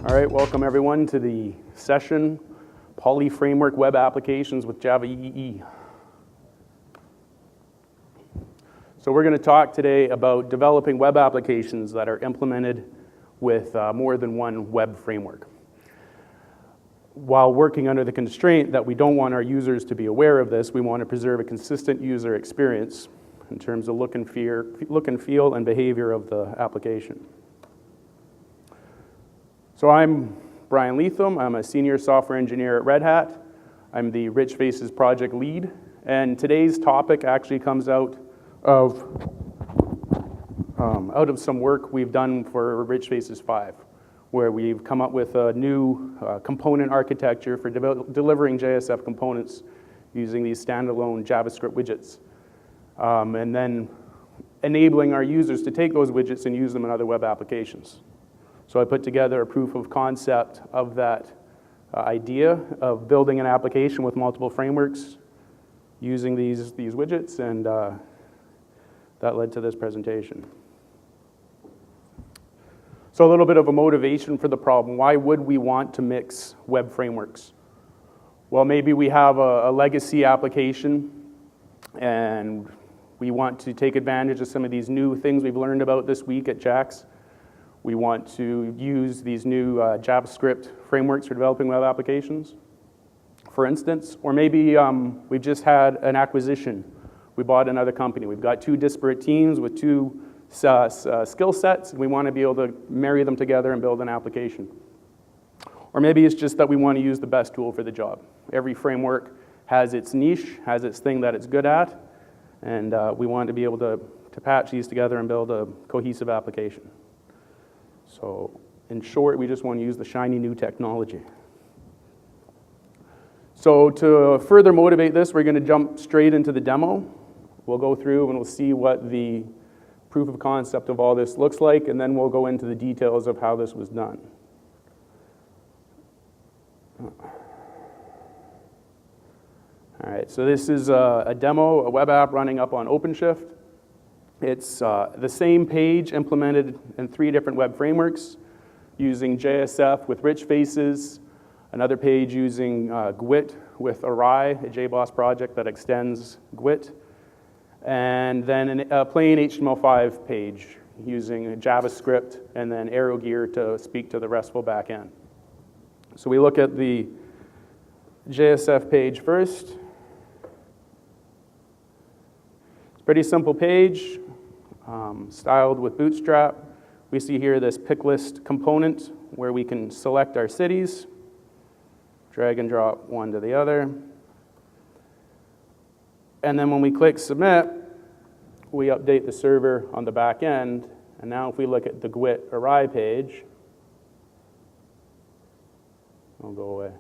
All right, welcome everyone to the session, Poly Framework Web Applications with Java EE. So we're going to talk today about developing web applications that are implemented with more than one web framework, while working under the constraint that we don't want our users to be aware of this. We want to preserve a consistent user experience in terms of look and feel and behavior of the application. So I'm Brian Leathem. I'm a senior software engineer at Red Hat. I'm the RICHFACES project lead, and today's topic actually comes out of some work we've done for RICHFACES 5, where we've come up with a new component architecture for delivering JSF components using these standalone JavaScript widgets, and then enabling our users to take those widgets and use them in other web applications. So I put together a proof of concept of that idea of building an application with multiple frameworks using these widgets, and that led to this presentation. So a little bit of a motivation for the problem. Why would we want to mix web frameworks? Well, maybe we have a legacy application and we want to take advantage of some of these new things we've learned about this week at JAX. We want to use these new JavaScript frameworks for developing web applications, for instance. Or maybe we've just had an acquisition. We bought another company. We've got two disparate teams with two skill sets, and we want to be able to marry them together and build an application. Or maybe it's just that we want to use the best tool for the job. Every framework has its niche, has its thing that it's good at, and we want to be able to patch these together and build a cohesive application. So in short, we just want to use the shiny new technology. So to further motivate this, we're going to jump straight into the demo. We'll go through and we'll see what the proof of concept of all this looks like, and then we'll go into the details of how this was done. All right, so this is a demo, a web app running up on OpenShift. It's the same page implemented in 3 different web frameworks using JSF with RICHFACES, another page using GWT with Errai, a JBoss project that extends GWT, and then a plain HTML5 page using JavaScript and then arrow gear to speak to the RESTful backend. So we look at the JSF page first. It's a pretty simple page. Styled with BOOTSTRAP. We see here this pick list component where we can select our cities, drag and drop one to the other. And then when we click submit, we update the server on the back end. And now if we look at the GWT Errai page, it'll go away.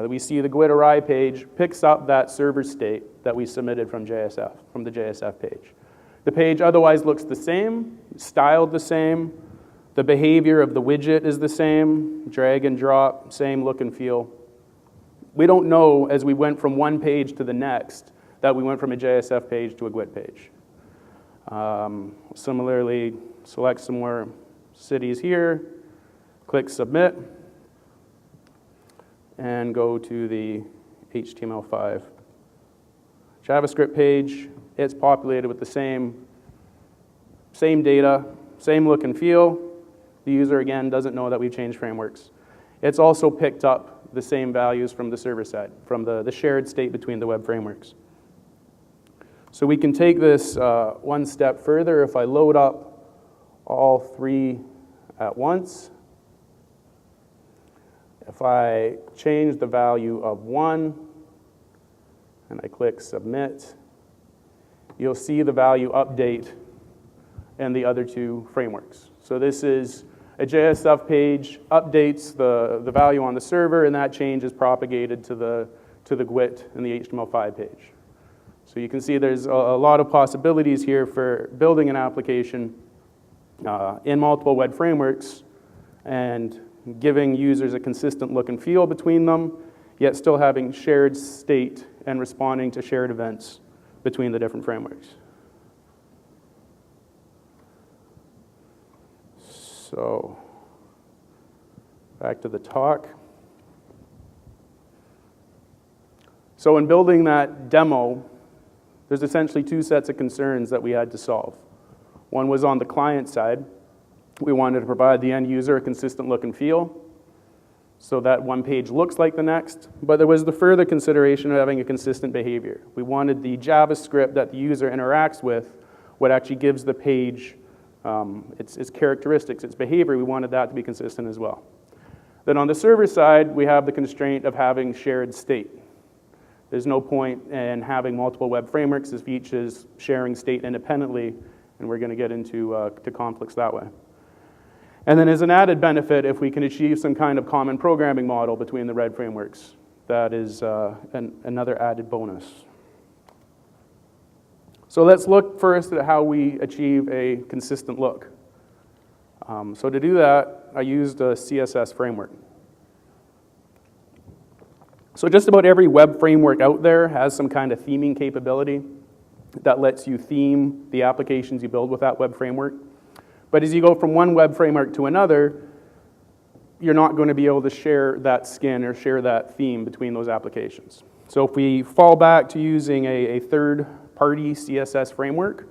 We see the GWT Errai page picks up that server state that we submitted from JSF, from the JSF page. The page otherwise looks the same, styled the same. The behavior of the widget is the same, drag and drop, same look and feel. We don't know as we went from one page to the next that we went from a JSF page to a GWT page. Similarly, select some more cities here, click submit, and go to the HTML5 JavaScript page. It's populated with the same data, same look and feel. The user, again, doesn't know that we've changed frameworks. It's also picked up the same values from the server side, from the shared state between the web frameworks. So we can take this one step further. If I load up all 3 at once, if I change the value of 1 and I click submit, you'll see the value update in the other 2 frameworks. So this is a JSF page, updates the value on the server, and that change is propagated to the GWT and the HTML5 page. So you can see there's a lot of possibilities here for building an application in multiple web frameworks and giving users a consistent look and feel between them, yet still having shared state and responding to shared events between the different frameworks. So back to the talk. So in building that demo, there's essentially two sets of concerns that we had to solve. One was on the client side. We wanted to provide the end user a consistent look and feel so that one page looks like the next, but there was the further consideration of having a consistent behavior. We wanted the JavaScript that the user interacts with, what actually gives the page its characteristics, its behavior, we wanted that to be consistent as well. Then on the server side, we have the constraint of having shared state. There's no point in having multiple web frameworks as each is sharing state independently, and we're going to get into to conflicts that way. And then as an added benefit, if we can achieve some kind of common programming model between the red frameworks, that is another added bonus. So let's look first at how we achieve a consistent look. So to do that, I used a CSS framework. So just about every web framework out there has some kind of theming capability that lets you theme the applications you build with that web framework. But as you go from one web framework to another, you're not going to be able to share that skin or share that theme between those applications. So if we fall back to using a third-party CSS framework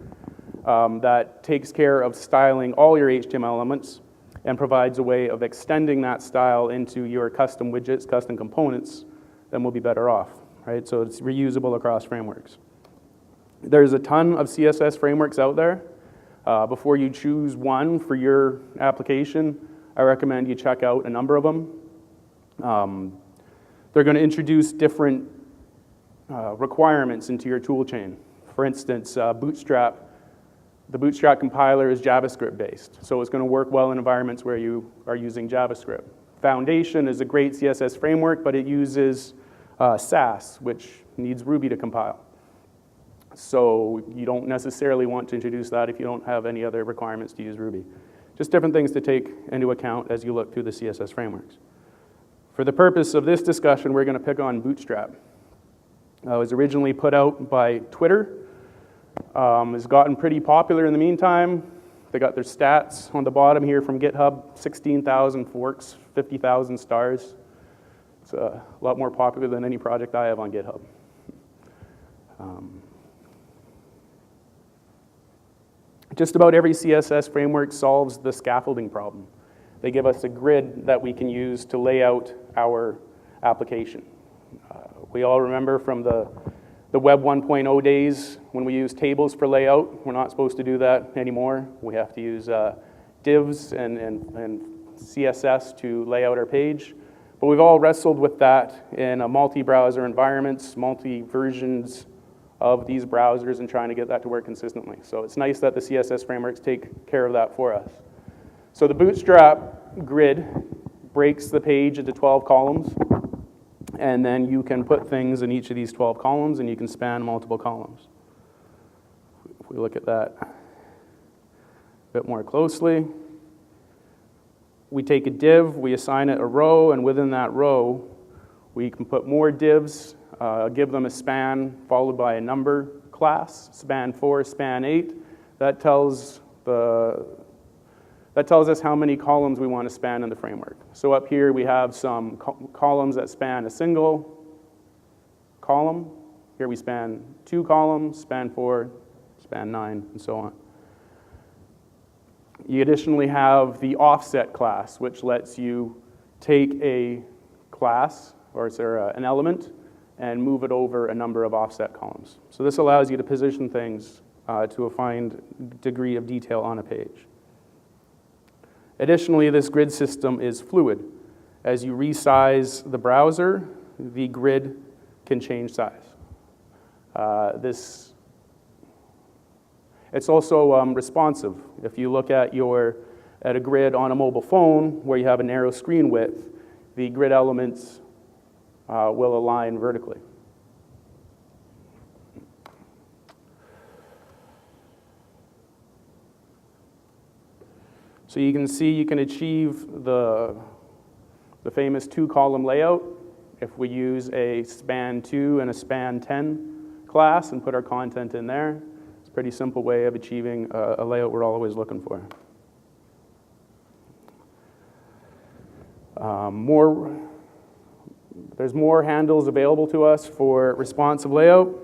that takes care of styling all your HTML elements and provides a way of extending that style into your custom widgets, custom components, then we'll be better off, right? So it's reusable across frameworks. There's a ton of CSS frameworks out there. Before you choose one for your application, I recommend you check out a number of them. They're going to introduce different requirements into your tool chain. For instance, BOOTSTRAP, the BOOTSTRAP compiler is JavaScript based, so it's going to work well in environments where you are using JavaScript. Foundation is a great CSS framework, but it uses Sass, which needs Ruby to compile. So you don't necessarily want to introduce that if you don't have any other requirements to use Ruby. Just different things to take into account as you look through the CSS frameworks. For the purpose of this discussion, we're going to pick on BOOTSTRAP. It was originally put out by Twitter. It's gotten pretty popular in the meantime. They got their stats on the bottom here from GitHub, 16,000 forks, 50,000 stars. It's a lot more popular than any project I have on GitHub. Just about every CSS framework solves the scaffolding problem. They give us a grid that we can use to lay out our application. We all remember from the Web 1.0 days when we used tables for layout. We're not supposed to do that anymore. We have to use divs and CSS to lay out our page. But we've all wrestled with that in a multi-browser environments, multi-versions of these browsers and trying to get that to work consistently. So it's nice that the CSS frameworks take care of that for us. So the BOOTSTRAP grid breaks the page into 12 columns, and then you can put things in each of these 12 columns and you can span multiple columns. If we look at that a bit more closely, we take a div, we assign it a row, and within that row, we can put more divs, give them a span followed by a number class, span 4, span 8. That tells us how many columns we want to span in the framework. So up here we have some columns that span a single column. Here we span 2 columns, span 4, span 9, and so on. You additionally have the offset class, which lets you take a class, or an element, and move it over a number of offset columns. So this allows you to position things to a fine degree of detail on a page. Additionally, this grid system is fluid. As you resize the browser, the grid can change size. It's also responsive. If you look at a grid on a mobile phone where you have a narrow screen width, the grid elements will align vertically. So you can see you can achieve the famous 2-column layout if we use a span 2 and a span 10 class and put our content in there. It's a pretty simple way of achieving a layout we're always looking for. There's more handles available to us for responsive layout.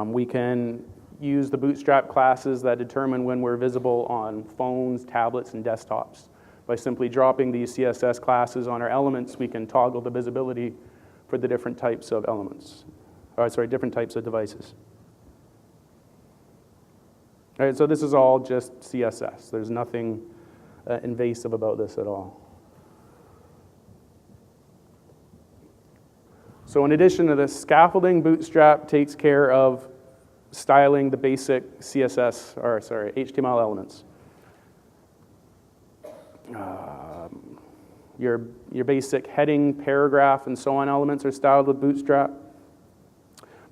We can use the Bootstrap classes that determine when we're visible on phones, tablets, and desktops. By simply dropping these CSS classes on our elements, we can toggle the visibility for the different types of elements. Different types of devices. All right, so this is all just CSS. There's nothing invasive about this at all. So in addition to this, scaffolding, Bootstrap takes care of styling the basic HTML elements. Your basic heading, paragraph, and so on elements are styled with Bootstrap.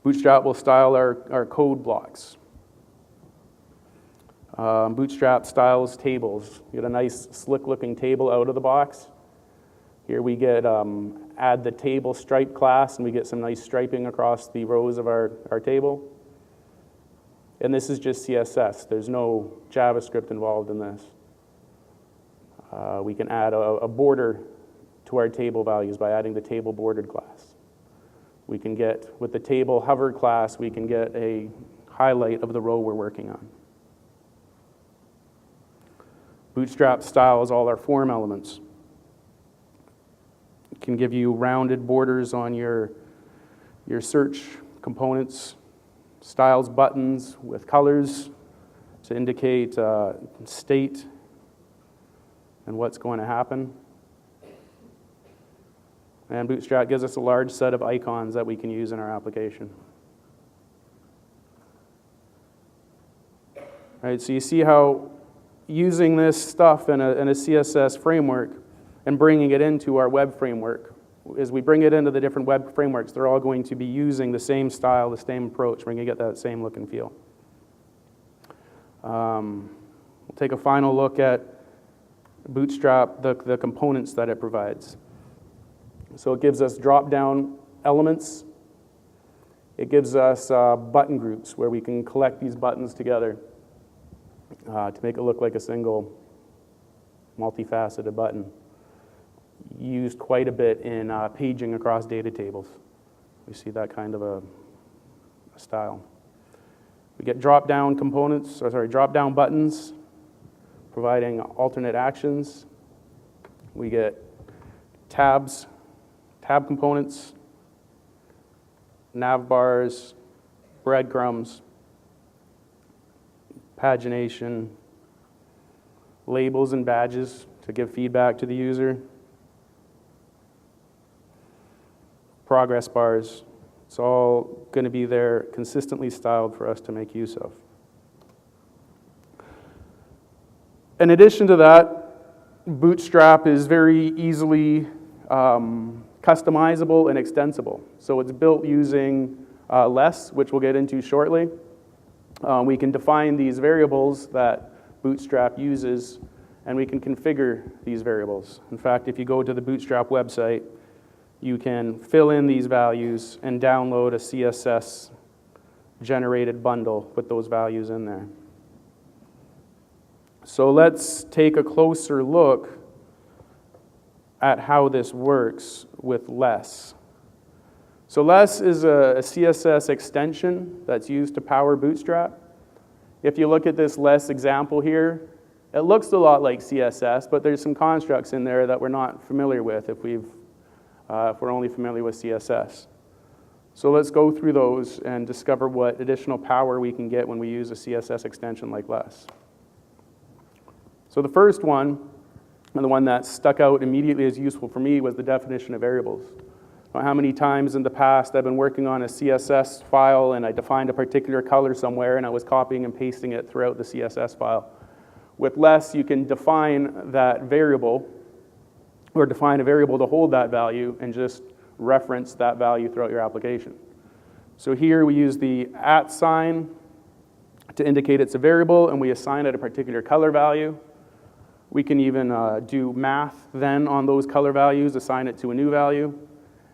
Bootstrap will style our code blocks. Bootstrap styles tables. You get a nice slick-looking table out of the box. Here we get add the table stripe class, and we get some nice striping across the rows of our table. And this is just CSS. There's no JavaScript involved in this. We can add a border to our table values by adding the table bordered class. We can get, with the table hover class, we can get a highlight of the row we're working on. Bootstrap styles all our form elements. It can give you rounded borders on your search components, styles buttons with colors to indicate state and what's going to happen. And Bootstrap gives us a large set of icons that we can use in our application. All right, so you see how using this stuff in a CSS framework and bringing it into our web framework, as we bring it into the different web frameworks, they're all going to be using the same style, the same approach. We're going to get that same look and feel. We'll take a final look at Bootstrap, the components that it provides. So it gives us drop-down elements. It gives us button groups where we can collect these buttons together to make it look like a single multifaceted button. Used quite a bit in paging across data tables. We see that kind of a style. We get drop-down components, drop-down buttons, providing alternate actions. We get tabs, tab components, nav bars, breadcrumbs, pagination, labels and badges to give feedback to the user, progress bars. It's all going to be there consistently styled for us to make use of. In addition to that, Bootstrap is very easily customizable and extensible. So it's built using less, which we'll get into shortly. We can define these variables that Bootstrap uses, and we can configure these variables. In fact, if you go to the Bootstrap website, you can fill in these values and download a CSS-generated bundle with those values in there. So let's take a closer look at how this works with less. So less is a CSS extension that's used to power Bootstrap. If you look at this less example here, it looks a lot like CSS, but there's some constructs in there that we're not familiar with if we're only familiar with CSS. So let's go through those and discover what additional power we can get when we use a CSS extension like less. So the first one, and the one that stuck out immediately as useful for me, was the definition of variables. How many times in the past I've been working on a CSS file and I defined a particular color somewhere and I was copying and pasting it throughout the CSS file. With less, you can define that variable or define a variable to hold that value and just reference that value throughout your application. So here we use the @ sign to indicate it's a variable, and we assign it a particular color value. We can even do math then on those color values, assign it to a new value,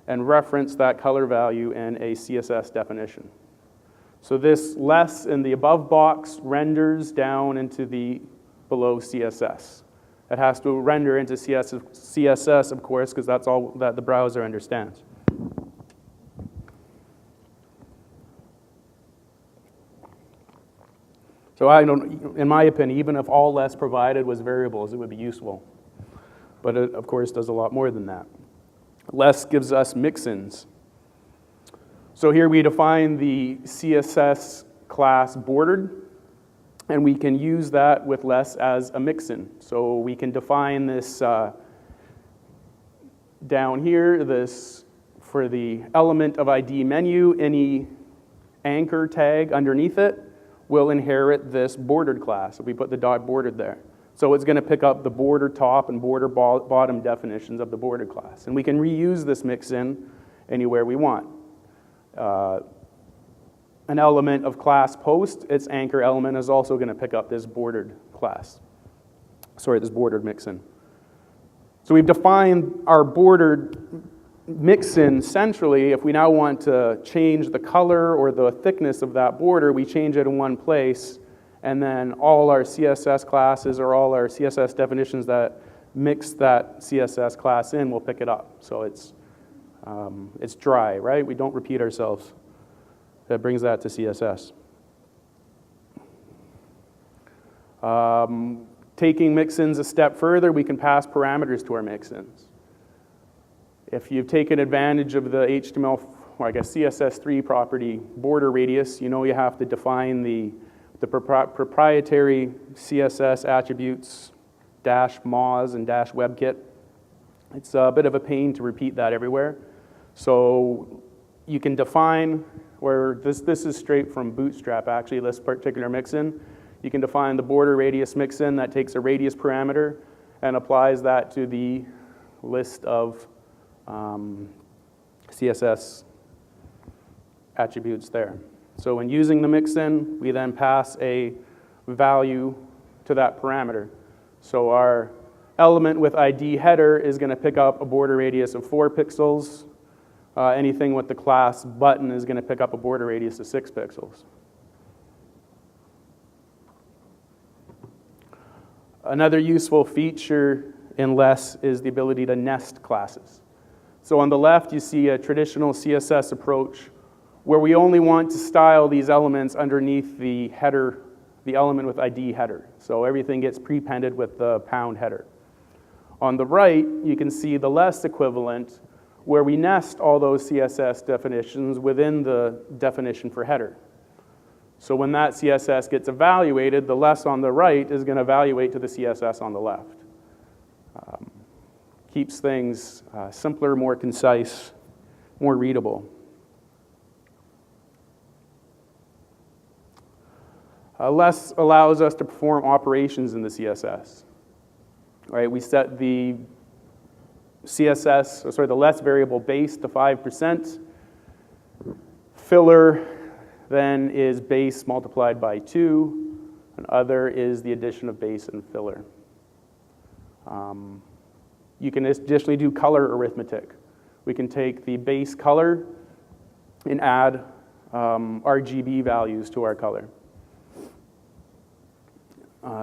and reference that color value in a CSS definition. So this less in the above box renders down into the below CSS. It has to render into CSS, of course, because that's all that the browser understands. So in my opinion, even if all less provided was variables, it would be useful. But it, of course, does a lot more than that. Less gives us MIXINS. So here we define the CSS class bordered, and we can use that with less as a MIXIN. So we can define this down here, this for the element of ID menu, any anchor tag underneath it will inherit this bordered class if we put the dot bordered there. So it's going to pick up the border top and border bottom definitions of the bordered class. And we can reuse this MIXIN anywhere we want. An element of class post, its anchor element is also going to pick up this bordered class. Sorry, this bordered MIXIN. So we've defined our bordered MIXIN centrally. If we now want to change the color or the thickness of that border, we change it in one place, and then all our CSS classes or all our CSS definitions that mix that CSS class in will pick it up. So it's dry, right? We don't repeat ourselves. That brings that to CSS. Taking MIXINs a step further, we can pass parameters to our MIXINs. If you've taken advantage of the HTML, or I guess CSS3 property border radius, you know you have to define the proprietary CSS attributes -moz and -webkit. It's a bit of a pain to repeat that everywhere. So you can define, where this is straight from Bootstrap actually, this particular MIXIN. You can define the border radius MIXIN that takes a radius parameter and applies that to the list of CSS attributes there. So when using the MIXIN, we then pass a value to that parameter. So our element with ID header is going to pick up a border radius of 4 pixels. Anything with the class button is going to pick up a border radius of 6 pixels. Another useful feature in less is the ability to nest classes. So on the left, you see a traditional CSS approach where we only want to style these elements underneath the header, the element with ID header. So everything gets prepended with the pound header. On the right, you can see the less equivalent where we nest all those CSS definitions within the definition for header. So when that CSS gets evaluated, the less on the right is going to evaluate to the CSS on the left. Keeps things simpler, more concise, more readable. Less allows us to perform operations in the CSS. Right, we set the the less variable base to 5%. Filler then is base multiplied by 2, and other is the addition of base and filler. You can additionally do color arithmetic. We can take the base color and add RGB values to our color.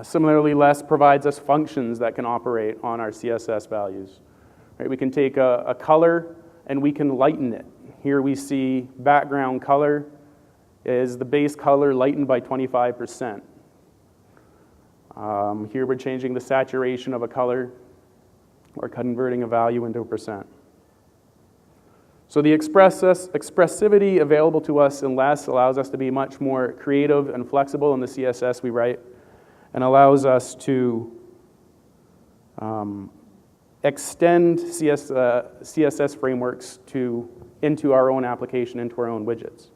Similarly, less provides us functions that can operate on our CSS values. Right, we can take a color and we can lighten it. Here we see background color is the base color lightened by 25%. Here we're changing the saturation of a color or converting a value into a percent. So the expressivity available to us in less allows us to be much more creative and flexible in the CSS we write, and allows us to extend CSS frameworks into our own application, into our own widgets.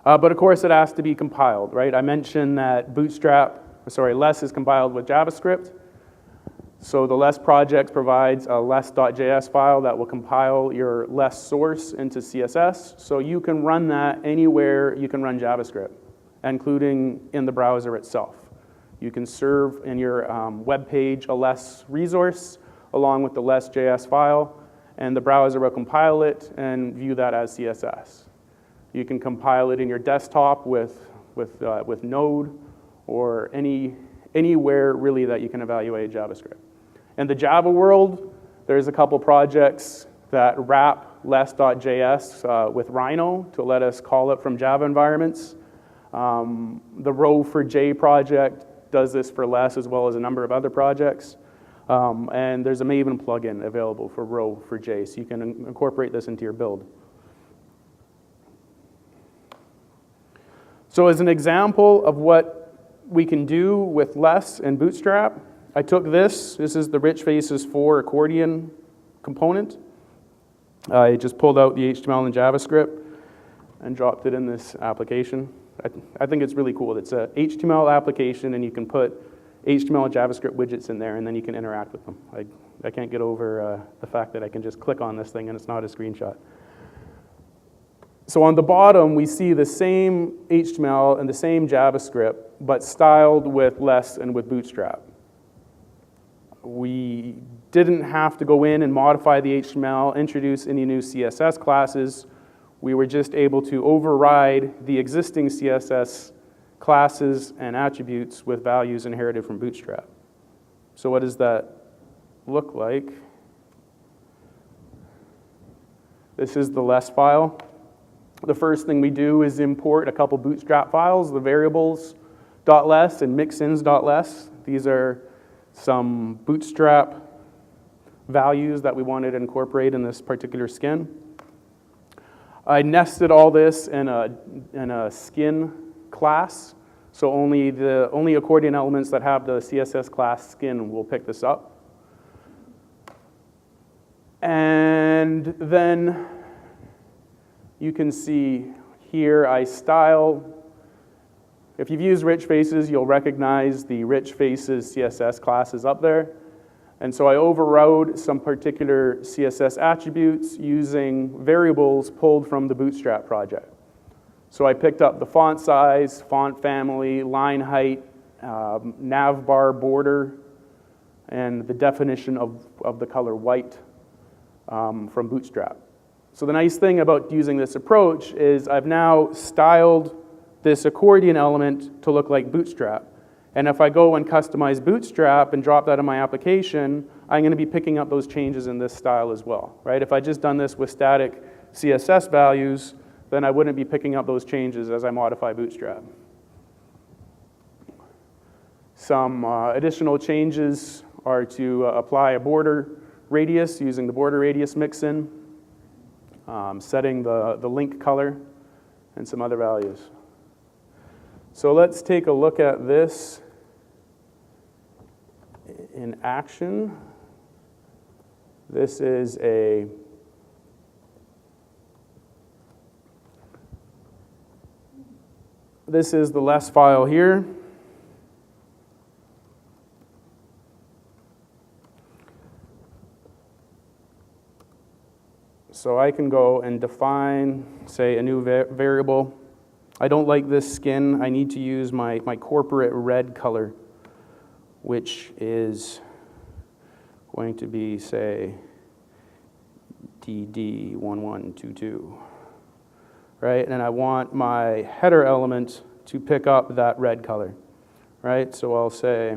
But of course, it has to be compiled, right? I mentioned that less is compiled with JavaScript. So the less project provides a less.js file that will compile your less source into CSS. So you can run that anywhere you can run JavaScript, including in the browser itself. You can serve in your web page a less resource along with the less.js file, and the browser will compile it and view that as CSS. You can compile it in your desktop with Node or any anywhere really that you can evaluate JavaScript. In the Java world, there's a couple projects that wrap less.js with Rhino to let us call it from Java environments. The Row4j project does this for less, as well as a number of other projects. And there's a Maven plugin available for Row4j, so you can incorporate this into your build. So as an example of what we can do with less in Bootstrap, I took this. This is the RICHFACES 4 accordion component. I just pulled out the HTML and JavaScript and dropped it in this application. I think it's really cool. It's a HTML application, and you can put HTML and JavaScript widgets in there, and then you can interact with them. I can't get over the fact that I can just click on this thing and it's not a screenshot. So on the bottom, we see the same HTML and the same JavaScript, but styled with less and with Bootstrap. We didn't have to go in and modify the HTML, introduce any new CSS classes. We were just able to override the existing CSS classes and attributes with values inherited from Bootstrap. So what does that look like? This is the less file. The first thing we do is import a couple Bootstrap files, the variables.less and MIXINS.less. These are some Bootstrap values that we wanted to incorporate in this particular skin. I nested all this in a skin class, so only accordion elements that have the CSS class skin will pick this up. And then you can see here I style. If you've used RICHFACES, you'll recognize the RICHFACES CSS classes up there. And so I overrode some particular CSS attributes using variables pulled from the Bootstrap project. So I picked up the font size, font family, line height, navbar border, and the definition of the color white from Bootstrap. So the nice thing about using this approach is I've now styled this accordion element to look like Bootstrap. And if I go and customize Bootstrap and drop that in my application, I'm going to be picking up those changes in this style as well, right? If I just done this with static CSS values, then I wouldn't be picking up those changes as I modify Bootstrap. Some additional changes are to apply a border radius using the border radius mixin, setting the link color, and some other values. So let's take a look at this in action. This is the less file here. So I can go and define, say, a new variable. I don't like this skin. I need to use my corporate red color, which is going to be, say, DD1122, right? And I want my header element to pick up that red color, right? So I'll say,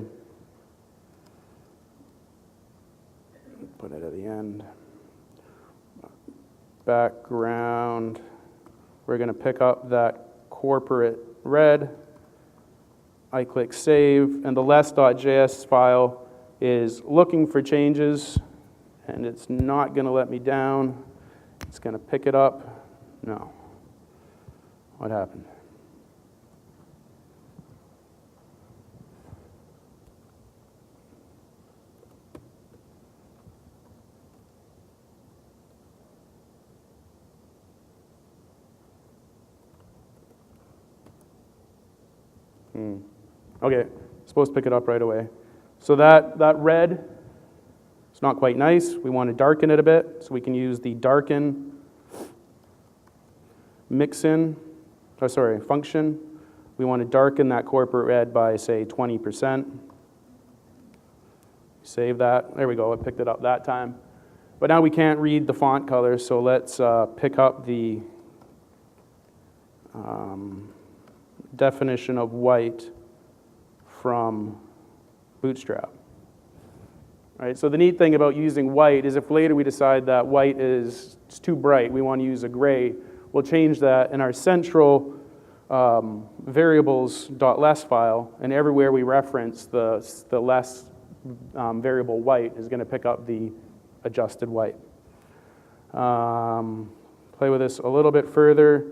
put it at the end, background, we're going to pick up that corporate red. I click save, and the less.js file is looking for changes, and it's not going to let me down. It's going to pick it up. No. What happened? Okay, supposed to pick it up right away. So that red, it's not quite nice. We want to darken it a bit, so we can use the darken function. We want to darken that corporate red by, say, 20%. Save that. There we go, it picked it up that time. But now we can't read the font color, so let's pick up the definition of white from Bootstrap. Right, so the neat thing about using white is if later we decide that white is too bright, we want to use a gray, we'll change that in our central variables.less file, and everywhere we reference the less variable white is going to pick up the adjusted white. Play with this a little bit further.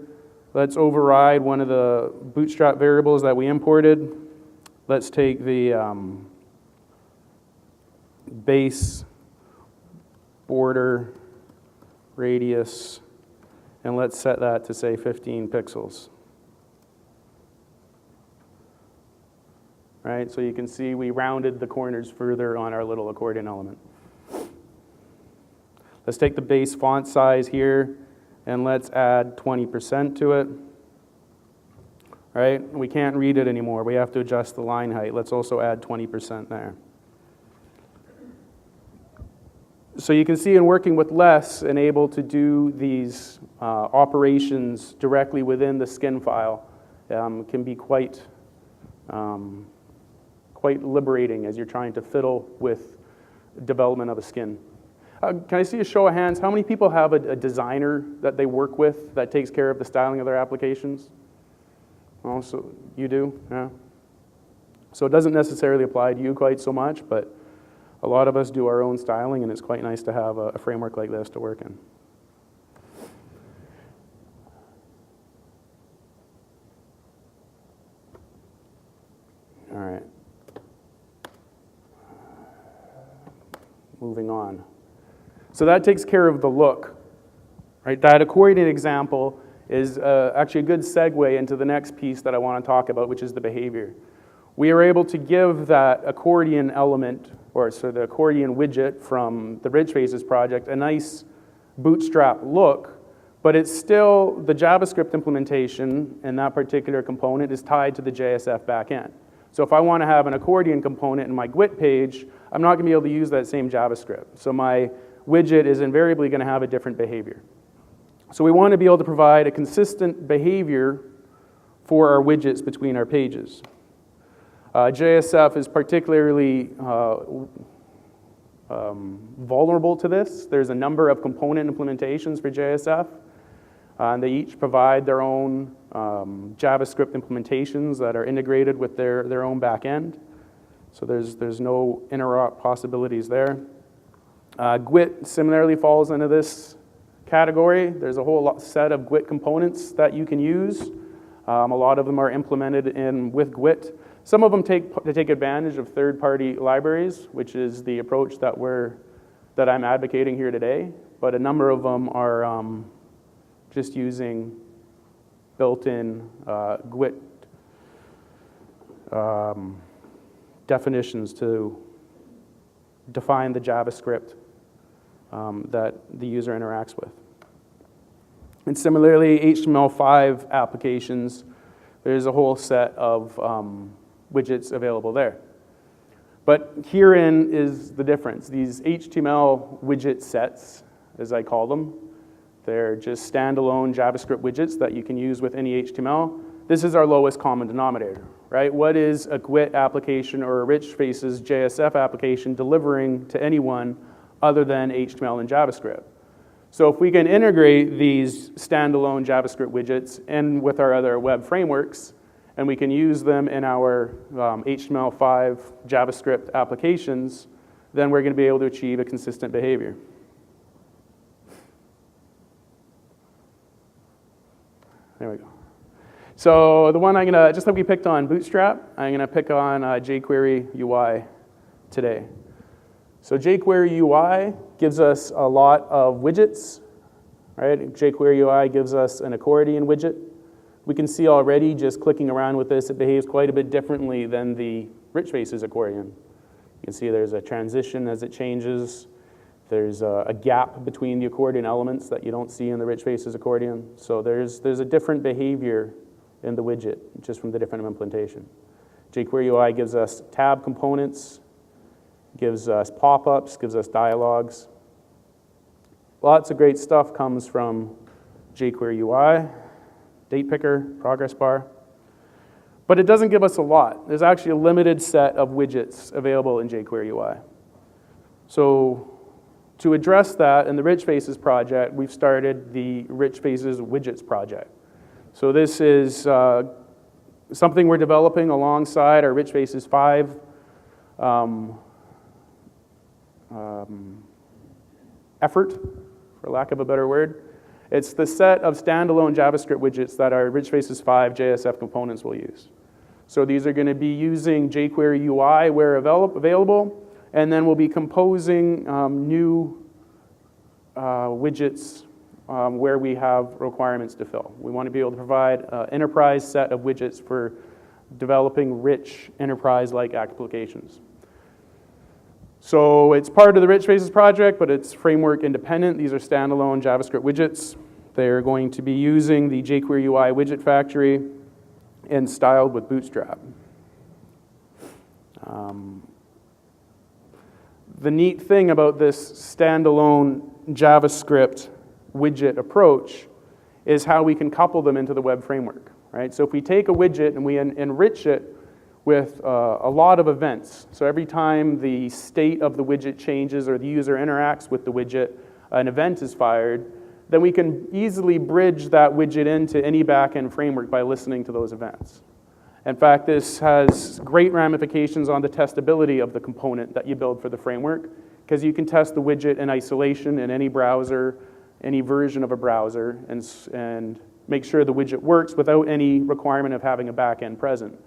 Let's override one of the Bootstrap variables that we imported. Let's take the base, border, radius, and let's set that to say 15 pixels. Right, so you can see we rounded the corners further on our little accordion element. Let's take the base font size here and let's add 20% to it. Right, we can't read it anymore. We have to adjust the line height. Let's also add 20% there. So you can see in working with less and able to do these operations directly within the skin file can be quite liberating as you're trying to fiddle with development of a skin. Can I see a show of hands? How many people have a designer that they work with that takes care of the styling of their applications? Oh, so you do? Yeah. So it doesn't necessarily apply to you quite so much, but a lot of us do our own styling, and it's quite nice to have a framework like this to work in. All right. Moving on. So that takes care of the look, right? That accordion example is actually a good segue into the next piece that I want to talk about, which is the behavior. We are able to give that accordion element, or so the accordion widget from the RICHFACES project, a nice Bootstrap look, but it's still the JavaScript implementation, and that particular component is tied to the JSF backend. So if I want to have an accordion component in my GWT page, I'm not going to be able to use that same JavaScript. So my widget is invariably going to have a different behavior. So we want to be able to provide a consistent behavior for our widgets between our pages. JSF is particularly vulnerable to this. There's a number of component implementations for JSF. And they each provide their own JavaScript implementations that are integrated with their own backend. So there's no interop possibilities there. GWT similarly falls into this category. There's a whole set of GWT components that you can use. A lot of them are implemented with GWT. Some of them take advantage of third-party libraries, which is the approach that I'm advocating here today. But a number of them are just using built-in GWT definitions to define the JavaScript that the user interacts with. And similarly, HTML5 applications, there's a whole set of widgets available there. But herein is the difference. These HTML widget sets, as I call them, they're just standalone JavaScript widgets that you can use with any HTML. This is our lowest common denominator, right? What is a GWT application or a RICHFACES JSF application delivering to anyone other than HTML and JavaScript? So if we can integrate these standalone JavaScript widgets in with our other web frameworks, and we can use them in our HTML5 JavaScript applications, then we're going to be able to achieve a consistent behavior. There we go. So the one I'm going to, just like we picked on Bootstrap, I'm going to pick on jQuery UI today. So jQuery UI gives us a lot of widgets, right? jQuery UI gives us an accordion widget. We can see already, just clicking around with this, it behaves quite a bit differently than the RICHFACES accordion. You can see there's a transition as it changes. There's a gap between the accordion elements that you don't see in the RICHFACES accordion. So there's a different behavior in the widget, just from the different implementation. jQuery UI gives us tab components, gives us pop-ups, gives us dialogues. Lots of great stuff comes from jQuery UI, date picker, progress bar. But it doesn't give us a lot. There's actually a limited set of widgets available in jQuery UI. So to address that, in the RICHFACES project, we've started the RICHFACES widgets project. So this is something we're developing alongside our RICHFACES 5 effort, for lack of a better word. It's the set of standalone JavaScript widgets that our RICHFACES 5 JSF components will use. So these are going to be using jQuery UI where available, and then we'll be composing new widgets where we have requirements to fill. We want to be able to provide an enterprise set of widgets for developing rich enterprise-like applications. So it's part of the RICHFACES project, but it's framework independent. These are standalone JavaScript widgets. They're going to be using the jQuery UI widget factory and styled with Bootstrap. The neat thing about this standalone JavaScript widget approach is how we can couple them into the web framework, right? So if we take a widget and we enrich it with a lot of events, so every time the state of the widget changes or the user interacts with the widget, an event is fired, then we can easily bridge that widget into any backend framework by listening to those events. In fact, this has great ramifications on the testability of the component that you build for the framework, because you can test the widget in isolation in any browser, any version of a browser, and make sure the widget works without any requirement of having a backend present.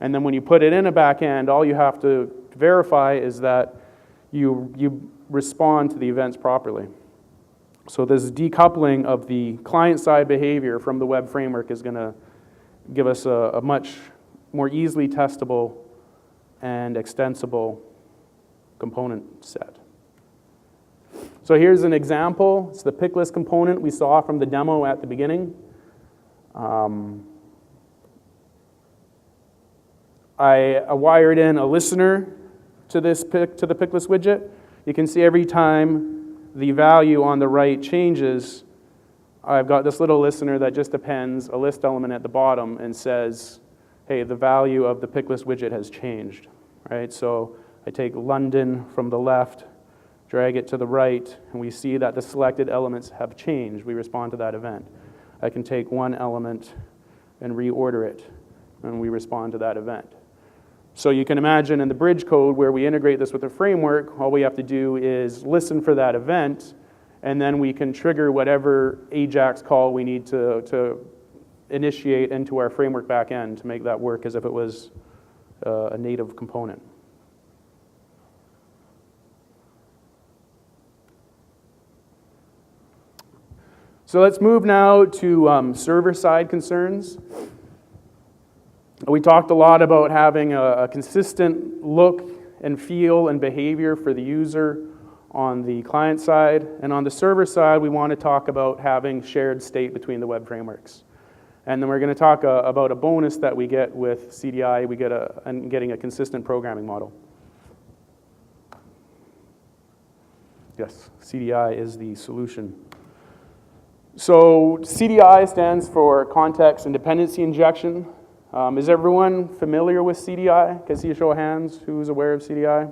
And then when you put it in a backend, all you have to verify is that you respond to the events properly. So this decoupling of the client-side behavior from the web framework is going to give us a much more easily testable and extensible component set. So here's an example. It's the pick list component we saw from the demo at the beginning. I wired in a listener to the pick list widget. You can see every time the value on the right changes, I've got this little listener that just appends a list element at the bottom and says, hey, the value of the pick list widget has changed, right? So I take London from the left, drag it to the right, and we see that the selected elements have changed. We respond to that event. I can take one element and reorder it, and we respond to that event. So you can imagine in the bridge code where we integrate this with the framework, all we have to do is listen for that event, and then we can trigger whatever AJAX call we need to initiate into our framework backend to make that work as if it was a native component. So let's move now to server-side concerns. We talked a lot about having a consistent look and feel and behavior for the user on the client side. And on the server side, we want to talk about having shared state between the web frameworks. And then we're going to talk about a bonus that we get with CDI. We get getting a consistent programming model. Yes, CDI is the solution. So CDI stands for context and dependency injection. Is everyone familiar with CDI? Can I see a show of hands who's aware of CDI?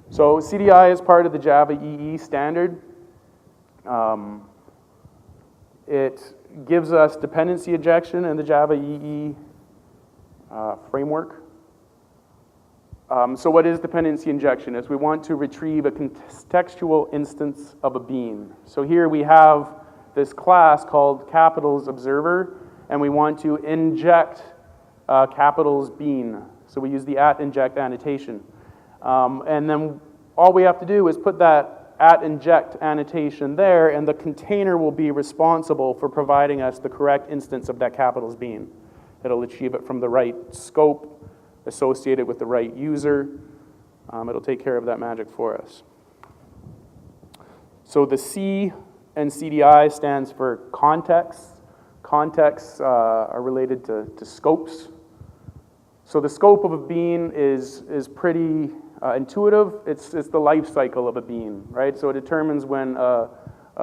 So CDI is part of the Java EE standard. It gives us dependency injection in the Java EE framework. So what is dependency injection? Is we want to retrieve a contextual instance of a bean. So here we have this class called capitals observer, and we want to inject capitals bean. So we use the @inject annotation. And then all we have to do is put that @inject annotation there, and the container will be responsible for providing us the correct instance of that capitals bean. It'll achieve it from the right scope associated with the right user. It'll take care of that magic for us. So the C in CDI stands for context. Contexts are related to scopes. So the scope of a bean is pretty intuitive. It's the life cycle of a bean, right? So it determines when a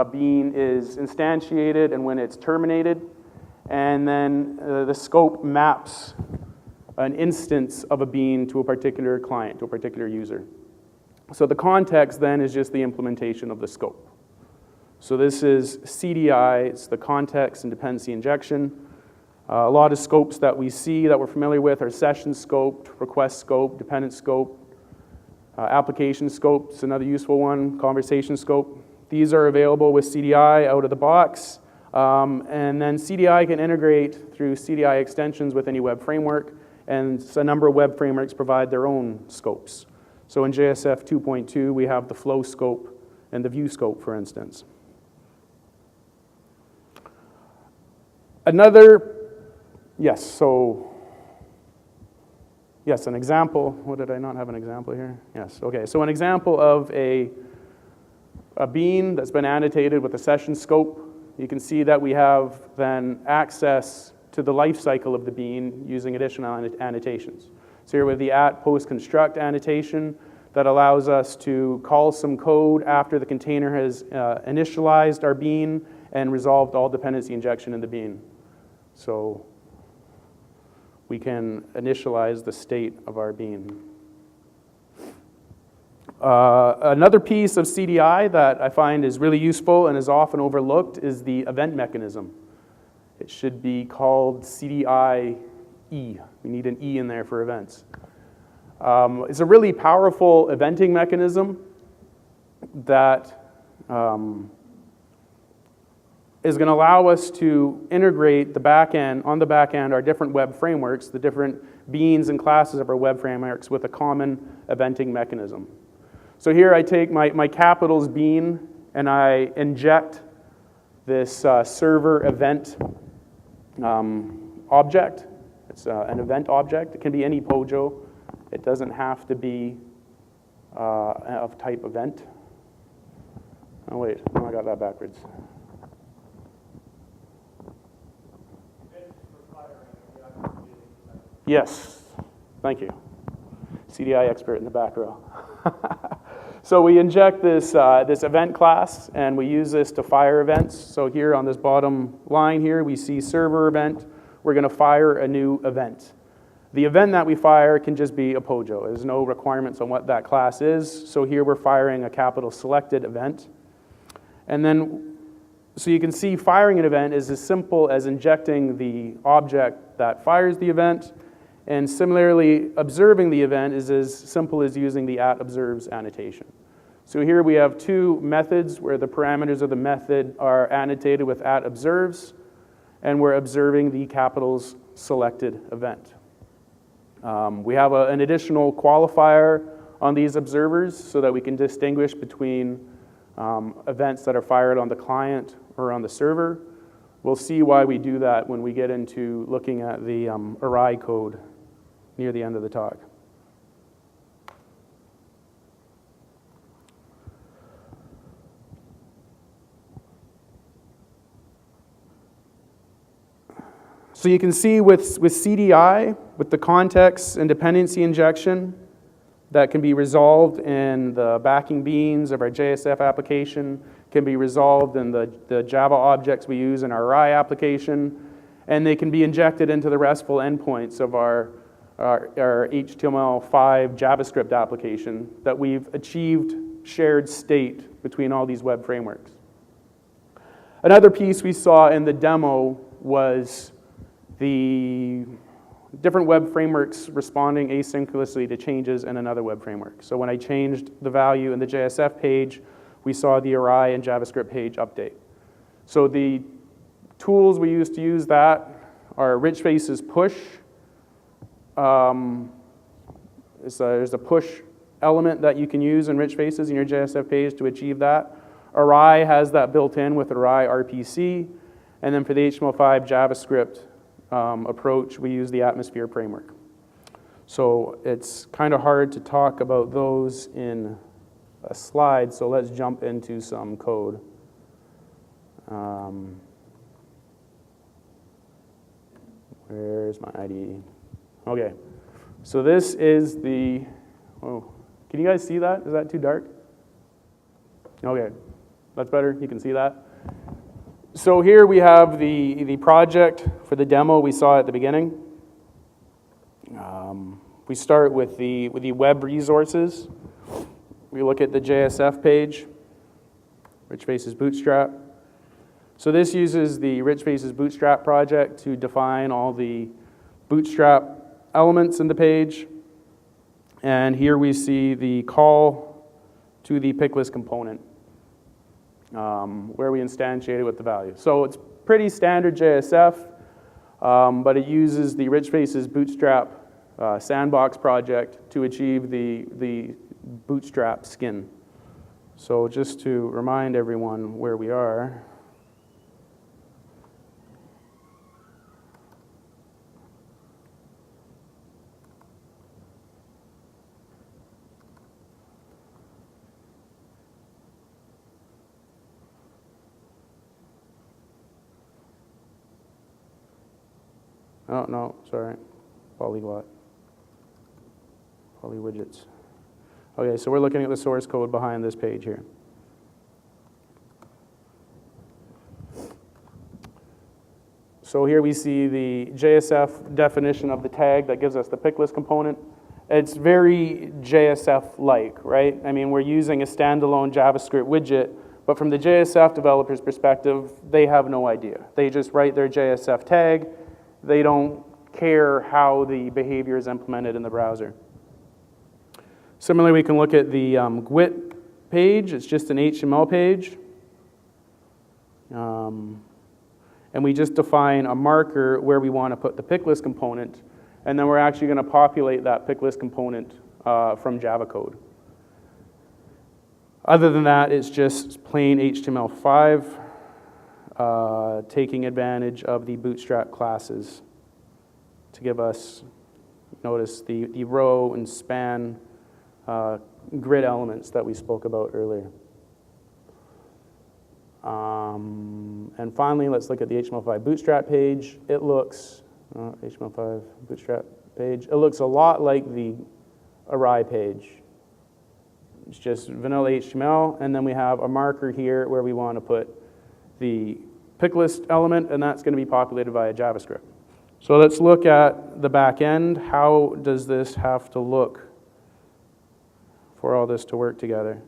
bean is instantiated and when it's terminated. and then the scope maps an instance of a bean to a particular client, to a particular user. So the context then is just the implementation of the scope. So this is CDI, it's the context and dependency injection. A lot of scopes that we see that we're familiar with are session scoped, request scope, dependent scope, application scope is another useful one, conversation scope. These are available with CDI out of the box. And then CDI can integrate through CDI extensions with any web framework, and a number of web frameworks provide their own scopes. So in JSF 2.2, we have the flow scope and the view scope, for instance. Yes, an example. What, did I not have an example here? Yes, okay. So an example of a bean that's been annotated with a session scope. You can see that we have then access to the life cycle of the bean using additional annotations. So here with the @post_construct annotation that allows us to call some code after the container has initialized our bean and resolved all dependency injection in the bean. So we can initialize the state of our bean. Another piece of CDI that I find is really useful and is often overlooked is the event mechanism. It should be called CDI-E. We need an E in there for events. It's a really powerful eventing mechanism that is going to allow us to integrate the backend, on the backend, our different web frameworks, the different beans and classes of our web frameworks with a common eventing mechanism. So here I take my capitals bean and I inject this server event object. It's an event object. It can be any POJO. It doesn't have to be of type event. Oh wait, no, I got that backwards. Yes, thank you. CDI expert in the back row. So we inject this event class, and we use this to fire events. So here on this bottom line here, we see server event. We're going to fire a new event. The event that we fire can just be a POJO. There's no requirements on what that class is. So here we're firing a capital selected event. And then, so you can see firing an event is as simple as injecting the object that fires the event. And similarly, observing the event is as simple as using the @observes annotation. So here we have two methods where the parameters of the method are annotated with @observes, and we're observing the capitals selected event. We have an additional qualifier on these observers so that we can distinguish between events that are fired on the client or on the server. We'll see why we do that when we get into looking at the Errai code near the end of the talk. So you can see with CDI, with the context and dependency injection, that can be resolved in the backing beans of our JSF application, can be resolved in the Java objects we use in our Errai application, and they can be injected into the RESTful endpoints of our HTML5 JavaScript application that we've achieved shared state between all these web frameworks. Another piece we saw in the demo was the different web frameworks responding asynchronously to changes in another web framework. So when I changed the value in the JSF page, we saw the Errai and JavaScript page update. So the tools we use to use that are RICHFACES push. There's a push element that you can use in RICHFACES in your JSF page to achieve that. Errai has that built in with Errai RPC. And then for the HTML5 JavaScript approach, we use the Atmosphere framework. So it's kind of hard to talk about those in a slide, so let's jump into some code. Where's my IDE? Okay, so this is the, oh, can you guys see that? Is that too dark? Okay, that's better, you can see that. So here we have the project for the demo we saw at the beginning. We start with the web resources. We look at the JSF page, RICHFACES Bootstrap. So this uses the RICHFACES Bootstrap project to define all the Bootstrap elements in the page. And here we see the call to the picklist component, where we instantiate it with the value. So it's pretty standard JSF, but it uses the RICHFACES Bootstrap sandbox project to achieve the Bootstrap skin. So just to remind everyone where we are. Oh, no, sorry, polyglot. Widgets. Okay, so we're looking at the source code behind this page here. So here we see the JSF definition of the tag that gives us the picklist component. It's very JSF-like, right? I mean, we're using a standalone JavaScript widget, but from the JSF developer's perspective, they have no idea. They just write their JSF tag. They don't care how the behavior is implemented in the browser. Similarly, we can look at the GWT page. It's just an HTML page. And we just define a marker where we want to put the picklist component, and then we're actually going to populate that picklist component from Java code. Other than that, it's just plain HTML5, taking advantage of the Bootstrap classes to give us, notice, the row and span grid elements that we spoke about earlier. And finally, let's look at the HTML5 Bootstrap page. It looks, HTML5 Bootstrap page, it looks a lot like the Errai page. It's just vanilla HTML, and then we have a marker here where we want to put the picklist element, and that's going to be populated via JavaScript. So let's look at the back end. How does this have to look for all this to work together?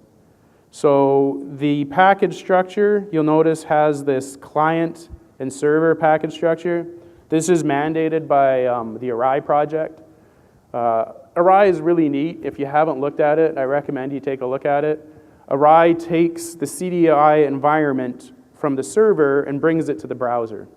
So the package structure, you'll notice, has this client and server package structure. This is mandated by the Errai project. Errai is really neat. If you haven't looked at it, I recommend you take a look at it. Errai takes the CDI environment from the server and brings it to the browser.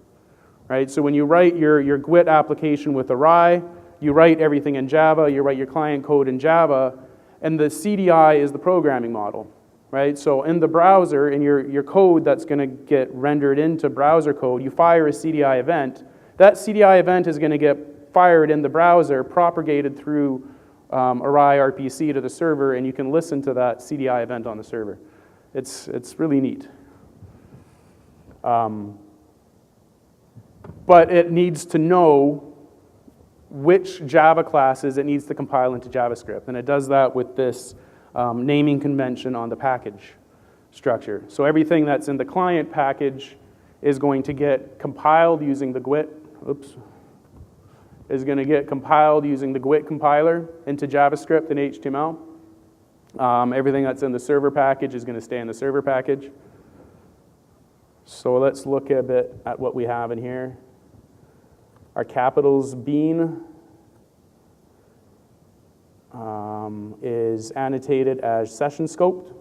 Right? So when you write your GWT application with Errai, you write everything in Java, you write your client code in Java, and the CDI is the programming model. Right? So in the browser, in your code that's going to get rendered into browser code, you fire a CDI event. That CDI event is going to get fired in the browser, propagated through Errai RPC to the server, and you can listen to that CDI event on the server. It's really neat. But it needs to know which Java classes it needs to compile into JavaScript, and it does that with this naming convention on the package structure. So everything that's in the client package is going to get compiled using the GWT, is going to get compiled using the GWT compiler into JavaScript and HTML. Everything that's in the server package is going to stay in the server package. So let's look a bit at what we have in here. Our capitals bean is annotated as session scoped.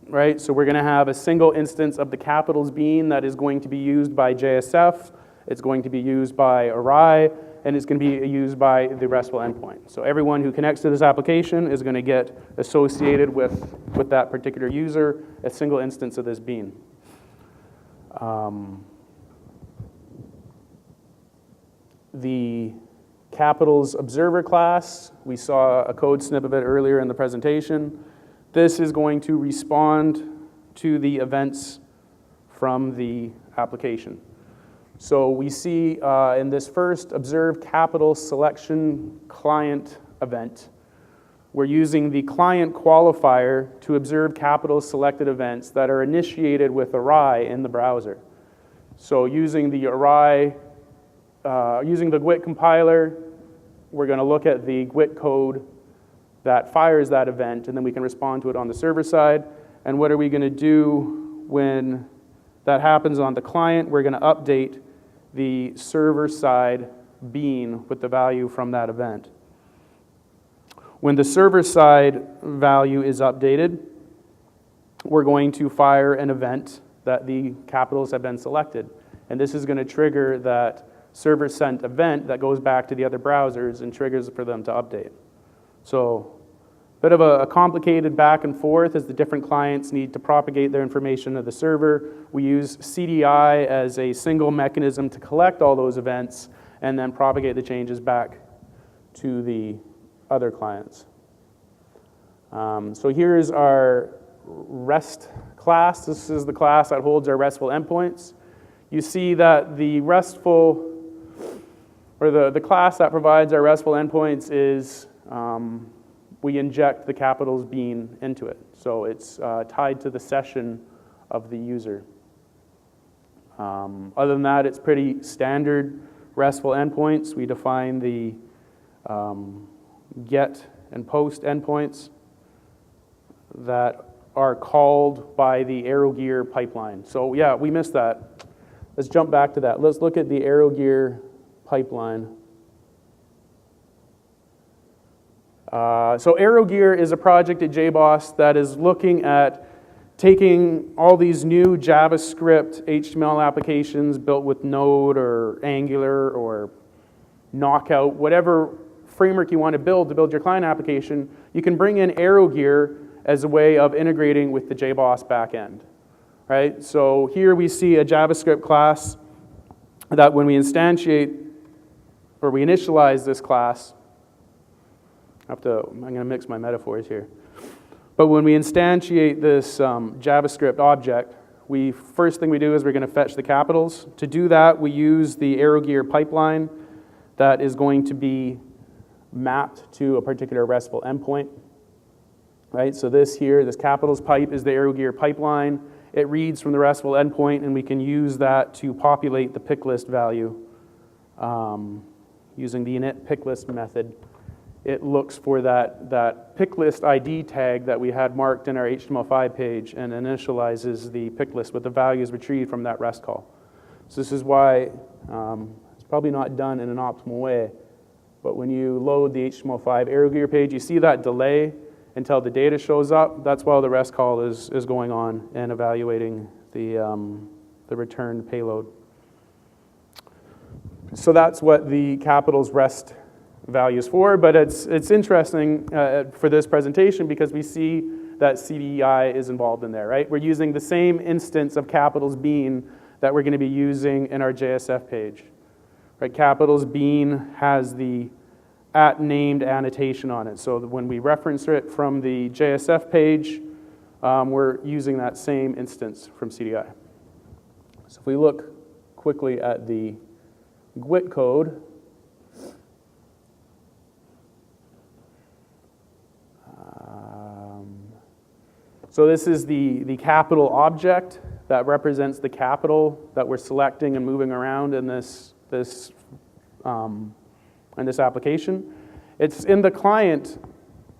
Right, so we're going to have a single instance of the capitals bean that is going to be used by JSF. It's going to be used by Errai, and it's going to be used by the RESTful endpoint. So everyone who connects to this application is going to get associated with that particular user, a single instance of this bean. The capitals observer class, we saw a code snippet of it earlier in the presentation. This is going to respond to the events from the application. So we see in this first observe capital selection client event, we're using the client qualifier to observe capital selected events that are initiated with Errai in the browser. So using the Errai, using the GWT compiler, we're going to look at the GWT code that fires that event, and then we can respond to it on the server side. And what are we going to do when that happens on the client? We're going to update the server side bean with the value from that event. When the server side value is updated, we're going to fire an event that the capitals have been selected. And this is going to trigger that server sent event that goes back to the other browsers and triggers for them to update. So a bit of a complicated back and forth as the different clients need to propagate their information to the server. We use CDI as a single mechanism to collect all those events and then propagate the changes back to the other clients. So here is our REST class. This is the class that holds our RESTful endpoints. You see that the RESTful, or the class that provides our RESTful endpoints is, we inject the capitals bean into it. So it's tied to the session of the user. Other than that, it's pretty standard RESTful endpoints. We define the get and post endpoints that are called by the ArrowGear pipeline. So yeah, we missed that. Let's jump back to that. Let's look at the ArrowGear pipeline. So ArrowGear is a project at JBoss that is looking at taking all these new JavaScript HTML applications built with Node or Angular or Knockout, whatever framework you want to build your client application. You can bring in ArrowGear as a way of integrating with the JBoss backend, right? So here we see a JavaScript class that when we instantiate or we initialize this class, I'm going to mix my metaphors here. But when we instantiate this JavaScript object, first thing we do is we're going to fetch the capitals. To do that, we use the ArrowGear pipeline that is going to be mapped to a particular RESTful endpoint. Right? So this capitals pipe is the ArrowGear pipeline. It reads from the RESTful endpoint, and we can use that to populate the pick list value using the init pick list method. It looks for that pick list ID tag that we had marked in our HTML5 page and initializes the pick list with the values retrieved from that REST call. So this is why it's probably not done in an optimal way, but when you load the HTML5 ArrowGear page, you see that delay until the data shows up. That's while the REST call is going on and evaluating the returned payload. So that's what the capitals REST value is for, but it's interesting for this presentation because we see that CDI is involved in there, right? We're using the same instance of capitals bean that we're going to be using in our JSF page, right? Capitals bean has the @named annotation on it, so when we reference it from the JSF page, we're using that same instance from CDI. So if we look quickly at the GWT code, so this is the capital object that represents the capital that we're selecting and moving around in this application. It's in the client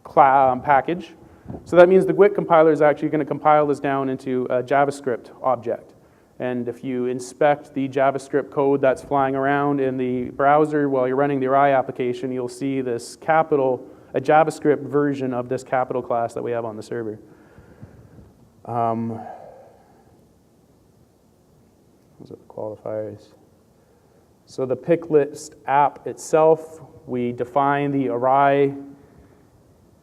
package, so that means the GWT compiler is actually going to compile this down into a JavaScript object. And if you inspect the JavaScript code that's flying around in the browser while you're running the Errai application, you'll see this a JavaScript version of this capital class that we have on the server. Those are the qualifiers. So the pick list app itself, we define the Errai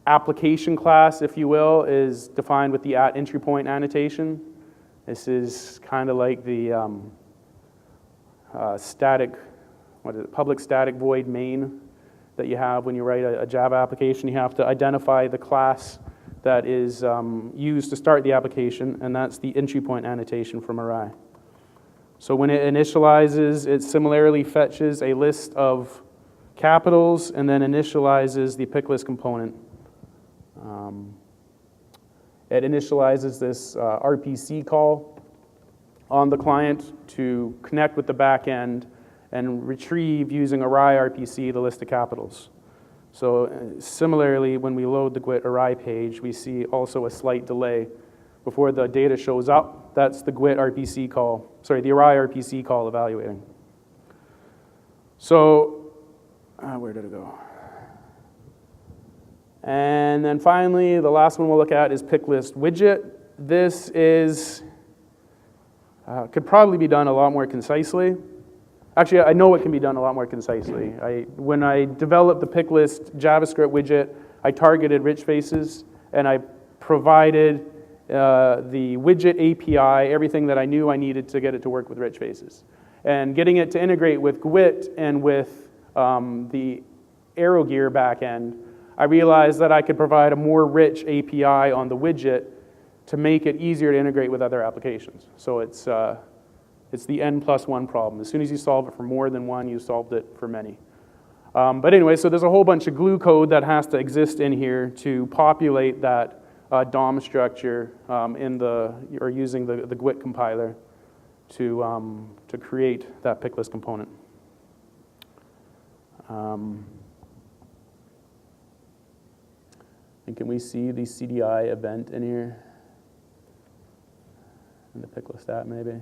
application class, if you will, is defined with the @entry point annotation. This is kind of like the public static void main that you have when you write a Java application. You have to identify the class that is used to start the application, and that's the entry point annotation from Errai. So when it initializes, it similarly fetches a list of capitals and then initializes the pick list component It initializes this RPC call on the client to connect with the back end and retrieve using Errai RPC the list of capitals. So similarly, when we load the GWT Errai page, we see also a slight delay before the data shows up. That's the GWT RPC call, sorry, the Errai RPC call evaluating. So, where did it go? And then finally, the last one we'll look at is pick list widget. This is, could probably be done a lot more concisely. Actually, I know it can be done a lot more concisely. When I developed the pick list JavaScript widget, I targeted RICHFACES, and I provided the widget API, everything that I knew I needed to get it to work with RICHFACES. And getting it to integrate with GWT and with the AeroGear backend, I realized that I could provide a more rich API on the widget to make it easier to integrate with other applications. So it's the N+1 problem. As soon as you solve it for more than one, you solved it for many. But anyway, so there's a whole bunch of glue code that has to exist in here to populate that DOM structure or using the GWT compiler to create that pick list component. And can we see the CDI event in here? In the pick list app, maybe?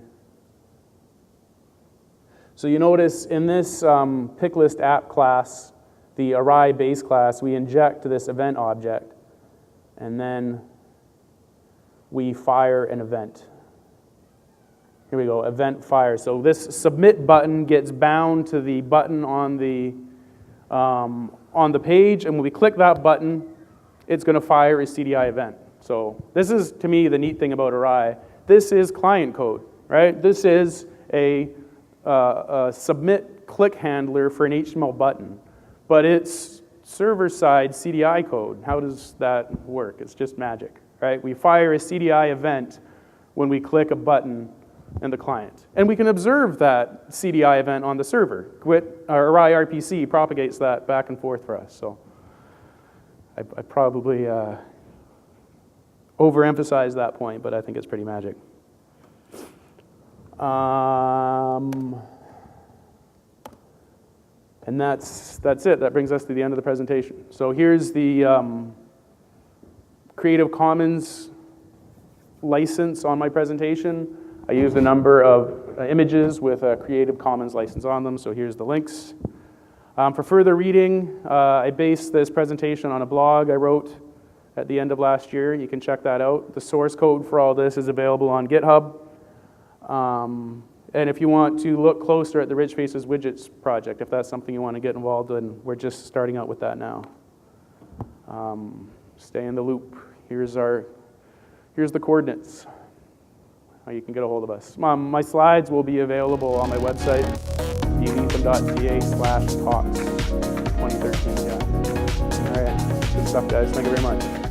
So you notice in this pick list app class, the Errai base class, we inject this event object, and then we fire an event. Here we go, event fire. So this submit button gets bound to the button on the page, and when we click that button, it's going to fire a CDI event. So this is, to me, the neat thing about Errai. This is client code, right? This is a submit click handler for an HTML button, but it's server-side CDI code. How does that work? It's just magic, right? We fire a CDI event when we click a button in the client. And we can observe that CDI event on the server. Errai RPC propagates that back and forth for us. So I probably overemphasized that point, but I think it's pretty magic. And that's it. That brings us to the end of the presentation. So here's the Creative Commons license on my presentation. I used a number of images with a Creative Commons license on them, so here's the links. For further reading, I based this presentation on a blog I wrote at the end of last year. You can check that out. The source code for all this is available on GitHub. And if you want to look closer at the RICHFACES widgets project, if that's something you want to get involved in, we're just starting out with that now. Stay in the loop. Here's the coordinates. How you can get a hold of us. My slides will be available on my website, leathem.ca/talks 2013. Yeah. All right. Good stuff, guys. Thank you very much.